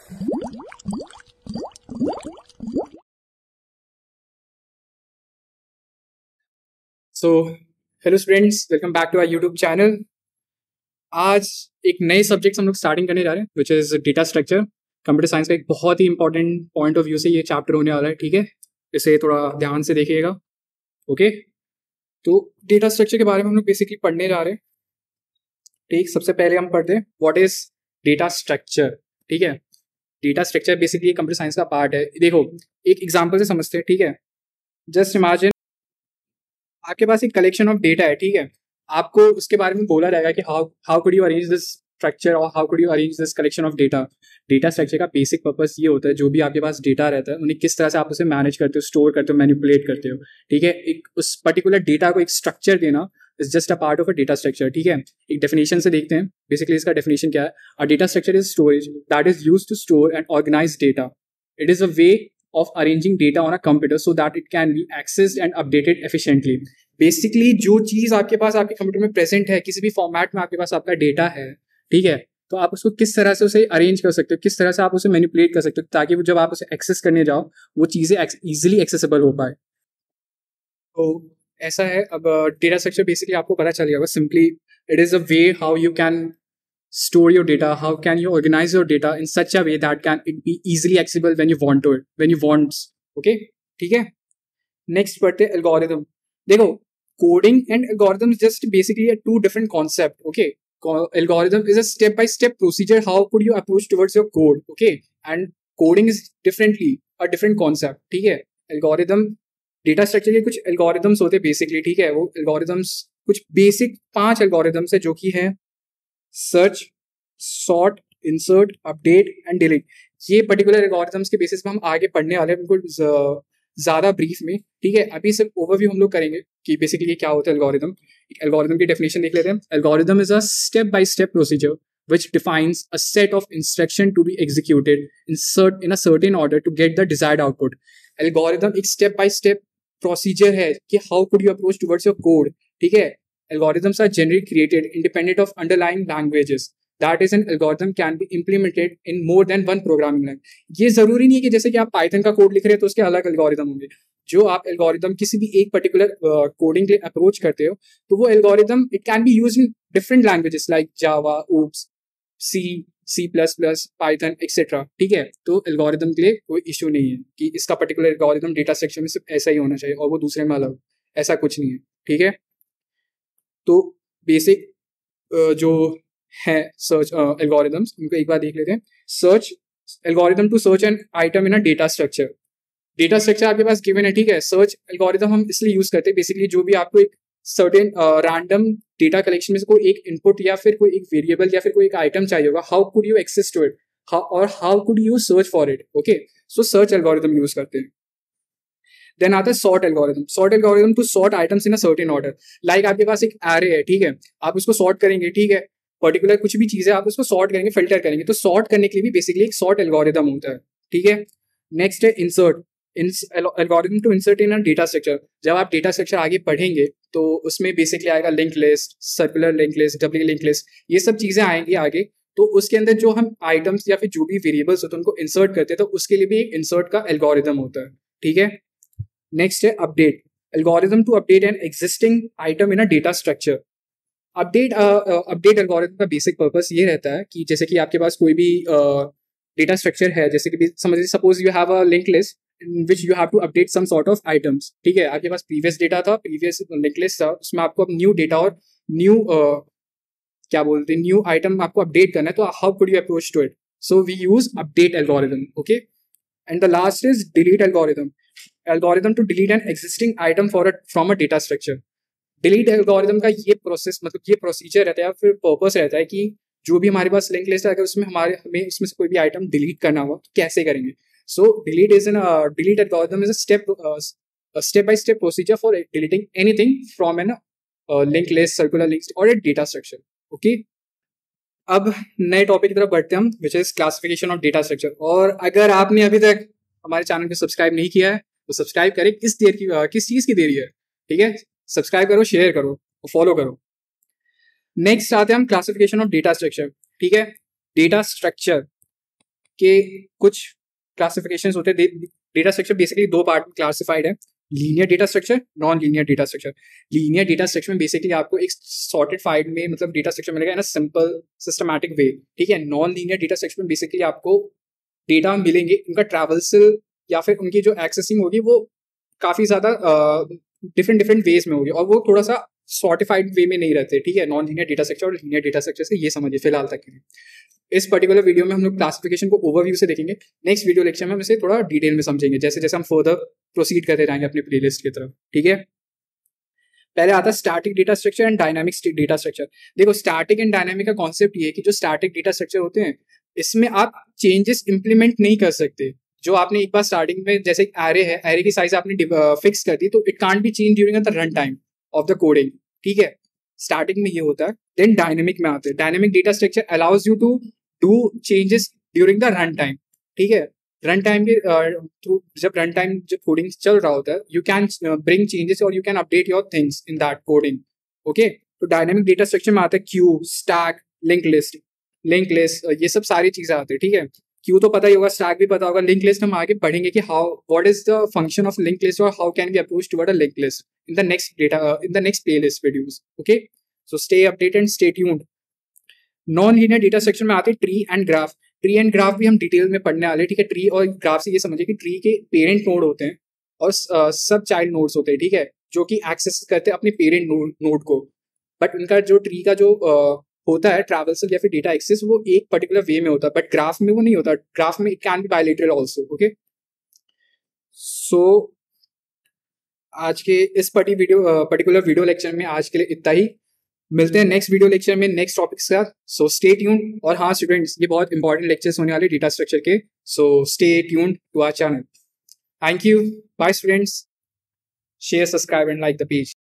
So hello students, welcome back to our YouTube channel. आज एक नए सब्जेक्ट हम लोग स्टार्टिंग करने जा रहे हैं which is data structure. Computer science का एक बहुत ही इंपॉर्टेंट पॉइंट ऑफ व्यू से ये चैप्टर होने वाला है, ठीक है। इसे थोड़ा ध्यान से देखिएगा। ओके, तो डेटा स्ट्रक्चर के बारे में हम लोग बेसिकली पढ़ने जा रहे हैं। ठीक, सबसे पहले हम पढ़ते हैं व्हाट इज डेटा स्ट्रक्चर। ठीक है, data structure basically computer science का पार्ट है। देखो, एक एग्जाम्पल से समझते हैं, ठीक है। जस्ट इमेजिन आपके पास एक कलेक्शन ऑफ डेटा है, ठीक है। आपको उसके बारे में बोला जाएगा कि how how could you arrange this structure or how could you arrange this collection of data. Data structure का बेसिक पर्पस ये होता है, जो भी आपके पास डेटा रहता है उन्हें किस तरह से आप उसे मैनेज करते हो, स्टोर करते हो, मैनिपुलेट करते हो। ठीक है, एक उस पर्टिकुलर डेटा को एक स्ट्रक्चर देना is just a part of a data structure. ठीक है, एक डेफिनेशन से देखते हैं। बेसिकली इसका डेफिनेशन क्या है? A data structure is storage that is used to store and organise data. It is a way of arranging data on a computer so that it can be accessed and updated efficiently। Basically जो चीज आपके पास आपके computer में present है, किसी भी format में आपके पास आपका डेटा है, ठीक है, तो आप उसको किस तरह से उसे अरेंज कर सकते हो, किस तरह से आप उसे मैनिपुलेट कर सकते हो ताकि वो जब आप उसे एक्सेस करने जाओ वो चीजें इजीली एक्सेसिबल हो पाए। तो ऐसा है। अब डेटा स्ट्रक्चर बेसिकली आपको पता चल गया, simply it is a way how you can store your data, how can you organize your data in such a way that can it be easily accessible when you want to it, when you want। okay, ठीक है। Next पढ़ते हैं algorithm. देखो, coding and algorithm just basically two different concept. Okay, algorithm is a step by step procedure how could you approach towards your code. Okay, and coding is differently a different concept. ठीक है, algorithm data structure के कुछ algorithms होते हैं basically. ठीक है, वो algorithms कुछ बेसिक 5 एल्गोरिदम्स है, जो कि है search, sort, insert, update and delete. ये पर्टिकुलर एल्गोरिथम्स के बेसिस पे हम आगे पढ़ने वाले हैं, बिल्कुल ज्यादा ब्रीफ में। ठीक है, अभी सिर्फ ओवरव्यू हम लोग करेंगे कि बेसिकली ये क्या होता है एल्गोरिथम। एल्गोरिथम की डेफिनेशन देख लेते हैं। Algorithm is a step by step procedure which defines a set of instruction to be executed in a certain order to get the desired output। Algorithm एक स्टेप बाय स्टेप प्रोसीजर है कि how could you approach towards your code. ठीक है, algorithms are generally created independent of underlying languages। That is, an algorithm can be implemented in more than one programming language। ये जरूरी नहीं है कि जैसे कि आप पाइथन का कोड लिख रहे हैं तो उसके अलग एल्गोरिदम होंगे। जो आप एल्गोरिदम किसी भी एक पर्टिकुलर कोडिंग के लिए अप्रोच करते हो, तो वो algorithm it can be used in different languages like Java, oops, C, C++, Python etcetera. ठीक है, तो एल्गोरिदम के लिए कोई इशू नहीं है कि इसका पर्टिकुलर एल्गोरिदम डेटा स्ट्रक्चर में सिर्फ ऐसा ही होना चाहिए और वो दूसरे में अलग, ऐसा कुछ नहीं है। ठीक है, तो बेसिक जो है सर्च एल्गोरिदम्स, उनको एक बार देख लेते हैं। Search algorithm to search an item in a data structure. Data structure आपके पास गिवन है, ठीक है। सर्च एल्गोरिदम हम इसलिए यूज करते हैं बेसिकली, जो भी आपको एक सर्टेन रैंडम डेटा कलेक्शन में से कोई एक इनपुट या फिर कोई एक वेरिएबल या फिर कोई एक आइटम चाहिए होगा, how could you access to it और how could you search for it. Okay, so search algorithm use करते हैं। देन आता है sort algorithm. Sort algorithm to sort items in a certain order. Like आपके पास एक एरे है, ठीक है, आप उसको सॉर्ट करेंगे, ठीक है, पर्टिकुलर कुछ भी चीज है आप उसको सॉर्ट करेंगे, फिल्टर करेंगे, तो सॉर्ट करने के लिए भी बेसिकली एक सॉर्ट एल्गोरिदम होता है। ठीक है, नेक्स्ट है insert algorithm to insert in a data structure. जब आप डेटा स्ट्रक्चर आगे पढ़ेंगे तो उसमें बेसिकली आएगा link list, circular link list, double link list, ये सब चीजें आएंगी आगे। तो उसके अंदर जो हम आइटम्स या फिर जो भी वेरिएबल्स होते हैं उनको इंसर्ट करते हैं, तो उसके लिए भी एक इंसर्ट का एल्गोरिदम होता है। ठीक है, नेक्स्ट है update algorithm to update an existing item in a data structure. Update algorithm का बेसिक पर्पस ये रहता है कि जैसे कि आपके पास कोई भी डेटा स्ट्रक्चर है, जैसे कि समझिए suppose you have a link list in which you have to update some sort of items. ठीक है, आपके पास प्रीवियस डेटा था, प्रीवियस लिंक लिस्ट था, उसमें आपको अब न्यू डेटा और न्यू क्या बोलते हैं न्यू आइटम आपको अपडेट करना है, तो how could you approach to it? So we use update algorithm. Okay, and the last is delete algorithm to delete an existing item from a data structure. Delete algorithm का ये process मतलब ये procedure रहता है, फिर purpose रहता है कि जो भी हमारे पास लिंक लिस्ट है, अगर उसमें हमें उसमें से कोई भी आइटम डिलीट करना हो तो कैसे करेंगे। So delete algorithm is a step by step procedure for deleting anything from an link list, circular list और ए डेटा स्ट्रक्चर। ओके, अब नए टॉपिक की तरफ बढ़ते हैं हम, which is classification of data structure. और अगर आपने अभी तक हमारे चैनल को सब्सक्राइब नहीं किया है तो सब्सक्राइब करें। किस चीज की देरी है? ठीक है, सब्सक्राइब करो, शेयर करो, फॉलो करो। नेक्स्ट आते हैं हम क्लासिफिकेशन ऑफ डेटा स्ट्रक्चर। ठीक है, डेटा स्ट्रक्चर के कुछ क्लासिफिकेशंस होते हैं। डेटा स्ट्रक्चर बेसिकली दो पार्ट में क्लासिफाइड है, linear data structure, non linear data structure. Linear data structure में बेसिकली आपको एक सॉर्टेड फाइल में मतलब डेटा स्ट्रक्चर मिलेगा इन अ सिंपल सिस्टमैटिक वे, ठीक है। नॉन लीनियर डेटा स्ट्रक्चर में बेसिकली आपको डेटा मिलेंगे, उनका ट्रैवल्सल या फिर उनकी जो एक्सेसिंग होगी वो काफ़ी ज़्यादा डिफरेंट वेज में होगी और वो थोड़ा सा सॉर्टिफाइड वे में नहीं रहते, ठीक है। नॉन लीनियर डेटा स्ट्रक्चर और लीनियर डेटा स्ट्रक्चर से ये समझिए फिलहाल तक के लिए। इस पर्टिकुलर वीडियो में हम लोग क्लासिफिकेशन को ओवरव्यू से देखेंगे, नेक्स्ट वीडियो लेक्चर में हम इसे थोड़ा डिटेल में समझेंगे जैसे जैसे हम फर्दर प्रोसीड करते जाएंगे अपनी प्लेलिस्ट की तरफ, ठीक है। पहले आता है static data structure and dynamic data structure. देखो स्टैटिक एंड डायनामिक का कॉन्सेप्ट ये है कि जो स्टैटिक डेटा स्ट्रक्चर होते हैं इसमें आप चेंजेस इंप्लीमेंट नहीं कर सकते। जो आपने एक बार स्टार्टिंग में जैसे एरे है, एरे की साइज आपने फिक्स कर दी तो it can't be change during the run time of the coding, ठीक है। स्टार्टिंग में ये होता है। देन डायनेमिक में आते हैं। Dynamic data structure allows you to do changes during the run time, ठीक है। रन टाइम के थ्रू जब रन टाइम जब कोडिंग चल रहा होता है यू कैन ब्रिंग चेंजेस और you can update your things in that coding, okay. तो डायनेमिक डेटा स्ट्रक्चर में आते हैं क्यू, स्टैक, लिंक लिस्ट, ये सब सारी चीजें आती है, ठीक है। क्यू तो पता ही होगा, स्टैक भी पता होगा, लिंक लिस्ट हम आगे पढ़ेंगे कि how what is the function of link list और how can be approach toward a link list in the next playlist videos, okay. So stay updated and stay tuned. Non linear data structure में आते हैं tree and graph. Tree and graph भी हम detail में पढ़ने वाले, ठीक है। ट्री और ग्राफ से ये समझिए कि ट्री के पेरेंट नोड होते हैं और सब चाइल्ड नोड्स होते हैं, ठीक है, जो कि एक्सेस करते हैं अपने पेरेंट नोड को। बट उनका जो ट्री का जो होता है ट्रैवल्सल या फिर डेटा एक्सेस वो एक पर्टिकुलर वे में होता है, बट ग्राफ में वो नहीं होता। ग्राफ में it can be bilateral also, okay. So आज के इस पर्टिकुलर वीडियो लेक्चर में आज के लिए इतना ही। मिलते हैं नेक्स्ट वीडियो लेक्चर में नेक्स्ट टॉपिक्स का। सो स्टे ट्यून। और हाँ स्टूडेंट्स, ये बहुत इंपॉर्टेंट लेक्चर्स होने वाले डेटा स्ट्रक्चर के, so stay tune to our channel. Thank you, bye students. Share, subscribe and like the page.